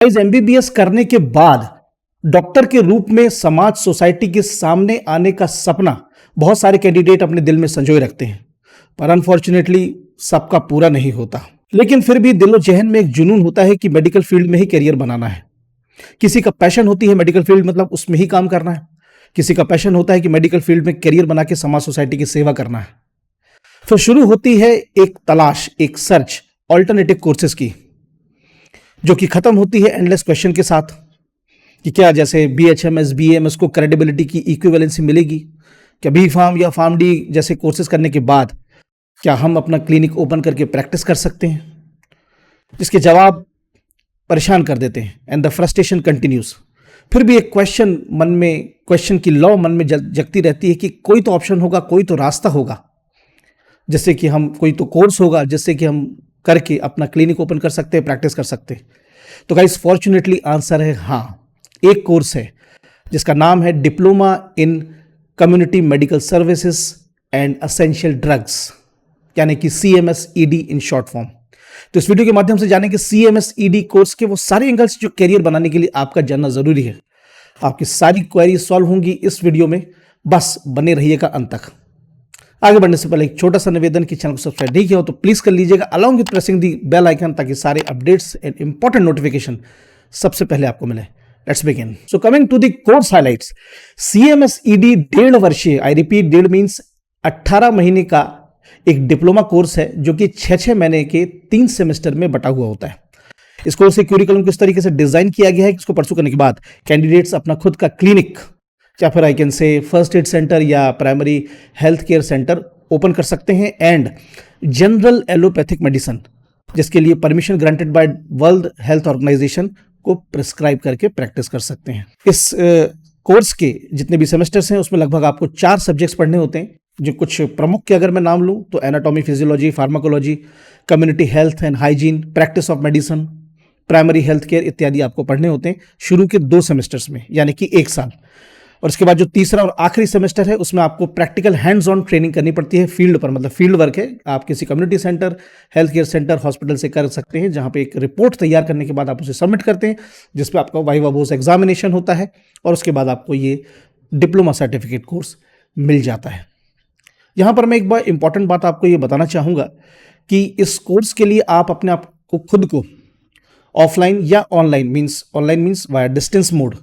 Guys MBBS करने के बाद डॉक्टर के रूप में समाज सोसाइटी के सामने आने का सपना बहुत सारे कैंडिडेट अपने दिल में संजोए रखते हैं, पर अनफॉर्चुनेटली सबका पूरा नहीं होता। लेकिन फिर भी दिलो जहन में एक जुनून होता है कि मेडिकल फील्ड में ही करियर बनाना है। किसी का पैशन होती है मेडिकल फील्ड मतलब उसमें ही काम करना है, किसी का पैशन होता है कि मेडिकल फील्ड में करियर बना के समाज सोसाइटी की सेवा करना है। फिर शुरू होती है एक तलाश, एक सर्च ऑल्टरनेटिव कोर्सेज की, जो कि खत्म होती है एंडलेस क्वेश्चन के साथ कि क्या जैसे बीएचएमएस बीएमएस को क्रेडिबिलिटी की इक्विवेलेंसी मिलेगी, क्या बी फार्म या फार्म डी जैसे कोर्सेज करने के बाद क्या हम अपना क्लिनिक ओपन करके प्रैक्टिस कर सकते हैं। इसके जवाब परेशान कर देते हैं एंड द फ्रस्ट्रेशन कंटिन्यूज। फिर भी एक क्वेश्चन की लौ मन में जगती रहती है कि कोई तो ऑप्शन होगा, कोई तो रास्ता होगा, जिससे कि हम कोई तो कोर्स होगा जिससे कि हम करके अपना क्लिनिक ओपन कर सकते हैं, प्रैक्टिस कर सकते हैं। तो गाइस फॉर्चुनेटली आंसर है हाँ, एक कोर्स है जिसका नाम है diploma in community medical services and essential drugs, यानी कि CMSED इन शॉर्ट फॉर्म। तो इस वीडियो के माध्यम से जानेंगे CMSED कोर्स के वो सारे एंगल्स जो करियर बनाने के लिए आपका जानना जरूरी है। आपकी सारी क्वेरी सॉल्व होंगी इस वीडियो में, बस बने रहिएगा अंत तक। आगे बढ़ने से पहले एक छोटा सा निवेदन कि चैनल को सब्सक्राइब नहीं किया हो तो प्लीज कर लीजिएगा along with pressing the bell icon, ताकि सारे अपडेट्स एंड इंपॉर्टेंट नोटिफिकेशन सबसे पहले आपको मिले। Let's begin. So coming to the course highlights, CMSED 1.5 वर्षीय, आई रिपीट 1.5 मीन्स 18 महीने का एक डिप्लोमा कोर्स है जो कि 6 महीने के 3 सेमेस्टर में बटा हुआ होता है। इस कोर्स के क्यूरिकुलम किस तरीके से डिजाइन किया गया है, इसको परसू करने के बाद कैंडिडेट्स अपना खुद का क्लिनिक या फिर I can say first aid centre या primary health care centre open कर सकते हैं एंड जनरल एलोपैथिक मेडिसिन, जिसके लिए permission granted by World Health Organization, को प्रिस्क्राइब करके प्रैक्टिस कर सकते हैं। इस कोर्स के जितने भी सेमेस्टर्स हैं उसमें लगभग आपको 4 सब्जेक्ट्स पढ़ने होते हैं, जो कुछ प्रमुख के अगर मैं नाम लूँ तो anatomy, physiology, pharmacology, community health and hygiene, practice of medicine, primary health care इत्यादि आपको पढ़ने होते हैं शुरू के 2 सेमेस्टर्स में, यानी कि 1 साल। और इसके बाद जो तीसरा और आखिरी सेमेस्टर है उसमें आपको प्रैक्टिकल हैंड्स ऑन ट्रेनिंग करनी पड़ती है फील्ड पर, मतलब फील्ड वर्क है। आप किसी community centre, health care centre, hospital से कर सकते हैं, जहां पे एक रिपोर्ट तैयार करने के बाद आप उसे सबमिट करते हैं, जिसपे आपका वाइवा वोस एग्जामिनेशन होता है और उसके बाद आपको ये डिप्लोमा सर्टिफिकेट कोर्स मिल जाता है। यहाँ पर मैं एक बार इंपॉर्टेंट बात आपको ये बताना चाहूँगा कि इस कोर्स के लिए आप अपने आप को खुद को ऑफलाइन या online means via distance mode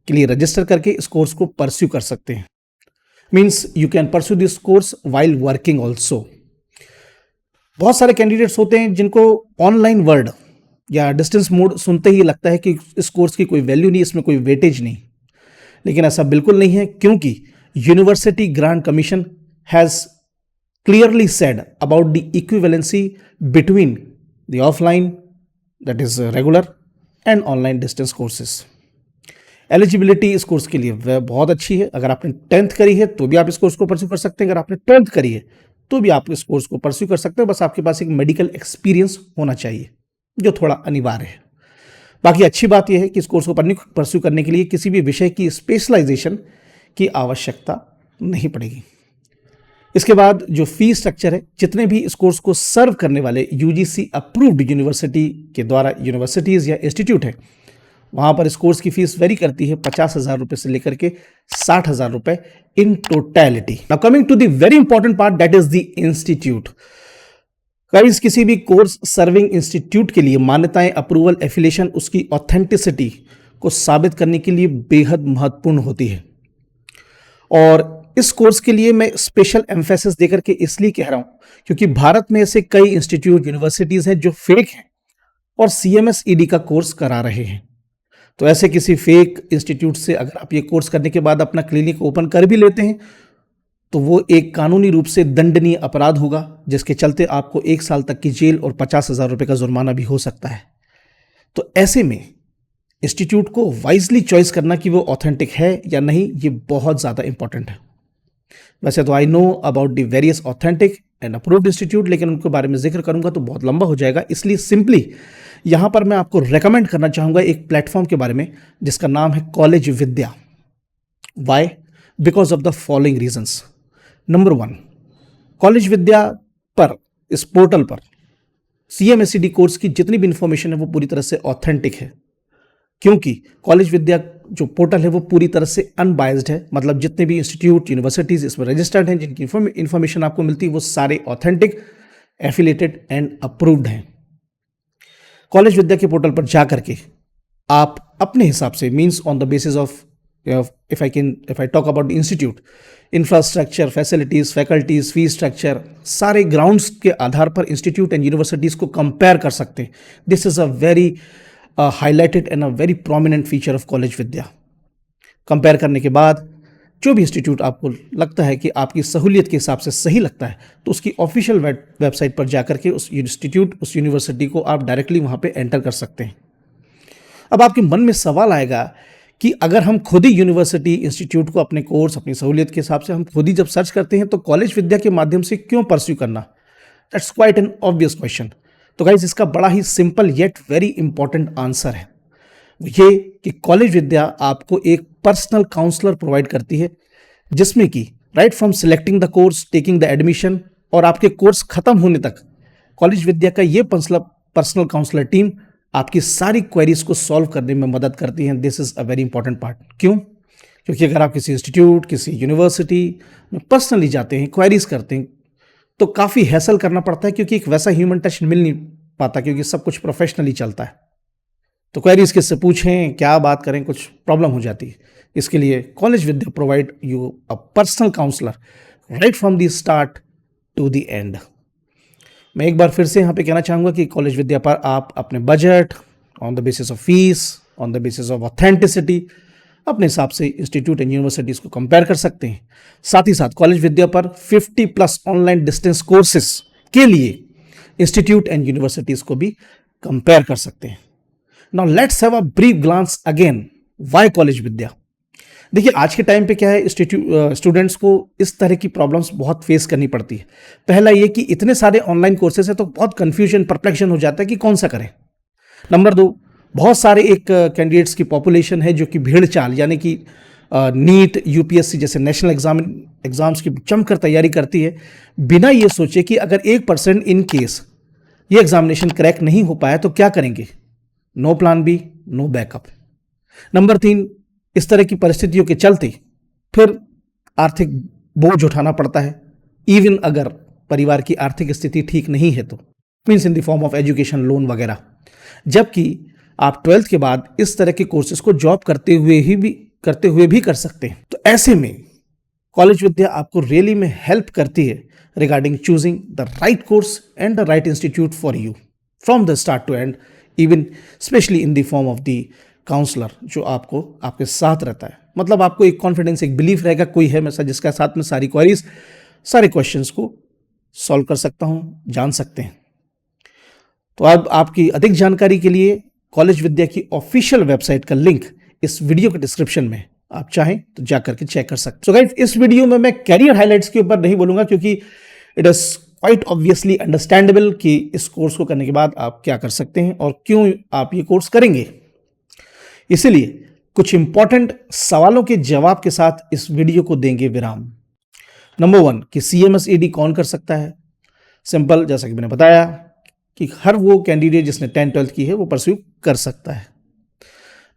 के लिए रजिस्टर करके इस कोर्स को परस्यू कर सकते हैं। Means you can pursue this course while working also. बहुत सारे कैंडिडेट्स होते हैं जिनको ऑनलाइन वर्ड या डिस्टेंस मोड सुनते ही लगता है कि इस कोर्स की कोई वैल्यू नहीं, इसमें कोई वेटेज नहीं, लेकिन ऐसा बिल्कुल नहीं है, क्योंकि university grant commission has clearly said about the equivalency between the offline, that is regular, and online distance courses. Eligibility इस कोर्स के लिए वह बहुत अच्छी है। अगर आपने 10th करी है तो भी आप इस कोर्स को परस्यू कर सकते हैं, अगर आपने 12th करी है तो भी आप इस कोर्स को परस्यू कर सकते हैं। बस आपके पास एक मेडिकल एक्सपीरियंस होना चाहिए, जो थोड़ा अनिवार्य है। बाकी अच्छी बात यह है कि इस कोर्स को परस्यू करने के लिए किसी भी विषय की स्पेशलाइजेशन की आवश्यकता नहीं पड़ेगी। इसके बाद जो फी स्ट्रक्चर है, जितने भी इस कोर्स को सर्व करने वाले UGC अप्रूव्ड यूनिवर्सिटी के द्वारा यूनिवर्सिटीज या इंस्टीट्यूट है, वहां पर इस कोर्स की फीस वेरी करती है 50,000 रुपए से लेकर के 60,000 रुपए in totality. Now coming to the very important part, that is the institute. Guys किसी भी कोर्स सर्विंग इंस्टीट्यूट के लिए मान्यताएं, अप्रूवल, एफिलिएशन, उसकी ऑथेंटिसिटी को साबित करने के लिए बेहद महत्वपूर्ण होती है। और इस कोर्स के लिए मैं स्पेशल एम्फेसिस देकर के इसलिए कह रहा हूं क्योंकि भारत में ऐसे कई इंस्टीट्यूट, यूनिवर्सिटीज हैं जो फेक हैं और CMSED का कोर्स करा रहे हैं। तो ऐसे किसी फेक इंस्टीट्यूट से अगर आप ये कोर्स करने के बाद अपना क्लिनिक ओपन कर भी लेते हैं तो वो एक कानूनी रूप से दंडनीय अपराध होगा, जिसके चलते आपको 1 साल तक की जेल और 50,000 रुपए का जुर्माना भी हो सकता है। तो ऐसे में इंस्टीट्यूट को वाइजली चॉइस करना कि वो ऑथेंटिक है या नहीं, ये बहुत ज़्यादा इंपॉर्टेंट है। वैसे तो I know about the various authentic and approved institute, लेकिन उनके बारे में जिक्र करूंगा तो बहुत लंबा हो जाएगा, इसलिए सिंपली यहां पर मैं आपको रेकमेंड करना चाहूंगा एक प्लेटफॉर्म के बारे में जिसका नाम है College Vidya. Why? Because of the following reasons. Number 1, College Vidya पर, इस पोर्टल पर CMSED कोर्स की जितनी भी इंफॉर्मेशन है वो पूरी तरह से ऑथेंटिक है। क्योंकि कॉलेज विद्या जो पोर्टल है वो पूरी तरह से अनबायस्ड है, मतलब जितने भी इंस्टीट्यूट यूनिवर्सिटीज इसमें रजिस्टर्ड हैं, जिनकी इंफॉर्मेशन आपको मिलती है वो सारे ऑथेंटिक, एफिलेटेड एंड अप्रूव्ड हैं। कॉलेज विद्या के पोर्टल पर जा करके आप अपने हिसाब से, means on the basis of, if I talk about the institute, infrastructure, facilities, faculties, fees structure, सारे ग्राउंड्स के आधार पर इंस्टीट्यूट एंड यूनिवर्सिटीज को कंपेयर कर सकते हैं। This is a very highlighted and a very prominent feature of college Vidya. Compare करने के बाद जो भी इंस्टीट्यूट आपको लगता है कि आपकी सहूलियत के हिसाब से सही लगता है, तो उसकी ऑफिशियल वेबसाइट पर जाकर के उस इंस्टीट्यूट, उस यूनिवर्सिटी को आप डायरेक्टली वहाँ पे एंटर कर सकते हैं। अब आपके मन में सवाल आएगा कि अगर हम खुद ही यूनिवर्सिटी, इंस्टीट्यूट को अपने कोर्स, अपनी सहूलियत के हिसाब से हम खुद ही जब सर्च करते हैं, तो कॉलेज विद्या के माध्यम से क्यों परस्यू करना? That's quite an obvious question. तो गाइज इसका बड़ा ही simple yet very important answer है, ये कि कॉलेज विद्या आपको एक पर्सनल काउंसलर प्रोवाइड करती है, जिसमें कि right from selecting the course, taking the admission और आपके कोर्स खत्म होने तक कॉलेज विद्या का ये पर्सनल काउंसलर टीम आपकी सारी क्वेरीज को सॉल्व करने में मदद करती है। This is a very important part. क्यों? क्योंकि अगर आप किसी इंस्टीट्यूट, किसी यूनिवर्सिटी में पर्सनली जाते हैं, क्वेरीज करते हैं, तो काफ़ी हैसल करना पड़ता है, क्योंकि एक वैसा ह्यूमन टच मिल नहीं पाता, क्योंकि सब कुछ प्रोफेशनली चलता है। तो क्वेरीज किससे पूछें, क्या बात करें, कुछ प्रॉब्लम हो जाती है। इसके लिए college Vidya provide you a personal counsellor right from the start to the end. मैं एक बार फिर से यहाँ पे कहना चाहूँगा कि कॉलेज विद्या पर आप अपने budget, on the basis of fees, on the basis of authenticity, अपने हिसाब से इंस्टीट्यूट एंड यूनिवर्सिटीज़ को कंपेयर कर सकते हैं। साथ ही साथ कॉलेज विद्या पर 50+ ऑनलाइन डिस्टेंस कोर्सेज के लिए इंस्टीट्यूट एंड यूनिवर्सिटीज़ को भी कंपेयर कर सकते हैं। Now let's have a brief glance again, why College Vidya. देखिए आज के टाइम पे क्या है, स्टूडेंट्स को इस तरह की प्रॉब्लम्स बहुत फेस करनी पड़ती है। पहला ये कि इतने सारे ऑनलाइन कोर्सेज है तो बहुत कंफ्यूजन, परप्लेक्शन हो जाता है कि कौन सा करें। नंबर 2, बहुत सारे एक कैंडिडेट्स की पॉपुलेशन है जो कि भीड़ चाल, यानी कि नीट, यूपीएससी जैसे नेशनल एग्जाम्स की जमकर तैयारी करती है, बिना ये सोचे कि अगर 1% इन केस ये एग्जामिनेशन क्रैक नहीं हो पाया तो क्या करेंगे। No plan B, no backup. Number 3, इस तरह की परिस्थितियों के चलते फिर आर्थिक बोझ उठाना पड़ता है, इवन अगर परिवार की आर्थिक स्थिति ठीक नहीं है तो, means in the form of education loan वगैरह। जबकि आप 12th के बाद इस तरह के कोर्सेज को जॉब करते हुए भी कर सकते हैं। तो ऐसे में कॉलेज विद्या आपको रियली में हेल्प करती है regarding choosing the right course and the right institute for you from the start to end, even specially in the form of the counsellor जो आपको आपके साथ रहता है। मतलब आपको एक कॉन्फिडेंस, एक बिलीफ रहेगा, कोई है मेरे साथ जिसका साथ में सारी क्वेरीज, सारे क्वेश्चंस को सॉल्व कर सकता हूँ, जान सकते हैं। तो अब आपकी अधिक जानकारी के लिए कॉलेज विद्या की ऑफिशियल वेबसाइट का लिंक इस वीडियो के डिस्क्रिप्शन में, आप चाहें तो जाकर के चेक कर सकते। सो गाइस, इस वीडियो में मैं कैरियर हाइलाइट्स के ऊपर नहीं बोलूंगा, क्योंकि it is quite obviously understandable कि इस कोर्स को करने के बाद आप क्या कर सकते हैं और क्यों आप ये कोर्स करेंगे। इसीलिए कुछ इंपॉर्टेंट सवालों के जवाब के साथ इस वीडियो को देंगे विराम। नंबर 1 कि CMS-ED कौन कर सकता है? सिंपल, जैसा कि मैंने बताया कि हर वो कैंडिडेट जिसने 10th-12th की है वो परस्यू कर सकता है।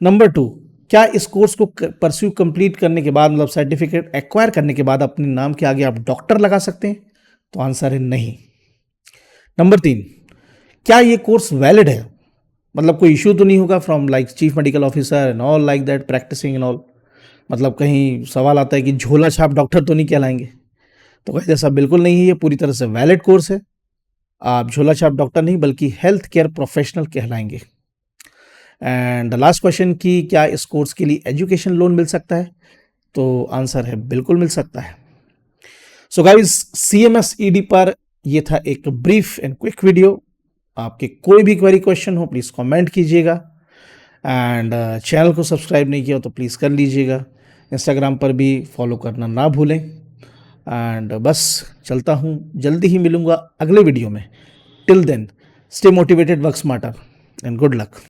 नंबर 2, क्या इस कोर्स को परस्यू कंप्लीट करने के बाद, मतलब सर्टिफिकेट एक्वायर करने के बाद अपने नाम के आगे आप डॉक्टर लगा सकते हैं? तो आंसर है नहीं। नंबर 3, क्या ये कोर्स वैलिड है, मतलब कोई इश्यू तो नहीं होगा from like chief medical officer and all like that practising and all, मतलब कहीं सवाल आता है कि झोला छाप डॉक्टर तो नहीं कहलाएंगे? तो कहीं ऐसा बिल्कुल नहीं है, ये पूरी तरह से वैलिड कोर्स है। आप झोला छाप डॉक्टर नहीं बल्कि हेल्थ केयर प्रोफेशनल कहलाएंगे। एंड द लास्ट क्वेश्चन कि क्या इस कोर्स के लिए एजुकेशन लोन मिल सकता है? तो आंसर है बिल्कुल मिल सकता है। सो गाइस, CMS-ED पर ये था एक ब्रीफ एंड क्विक वीडियो। आपके कोई भी क्वेरी क्वेश्चन हो प्लीज़ कमेंट कीजिएगा, एंड चैनल को सब्सक्राइब नहीं किया हो तो प्लीज़ कर लीजिएगा। इंस्टाग्राम पर भी फॉलो करना ना भूलें। एंड बस चलता हूँ, जल्दी ही मिलूँगा अगले वीडियो में। Till then stay motivated, work smarter and good luck.